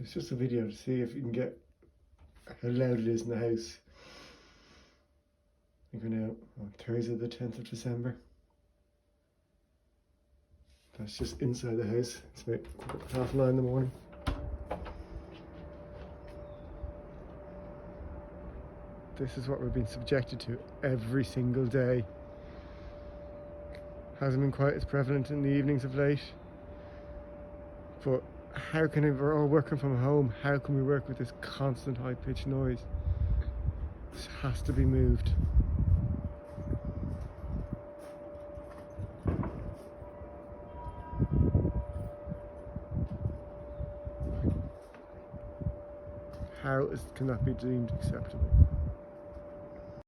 It's just a video to see if you can get how loud it is in the house. I think we're now on Thursday the 10th of December. That's just inside the house. It's about 9:30 in the morning. This is what we're being subjected to every single day. Hasn't been quite as prevalent in the evenings of late. But how can we're all working from home, how can we work with this constant high-pitched noise? This has to be moved. Can that be deemed acceptable?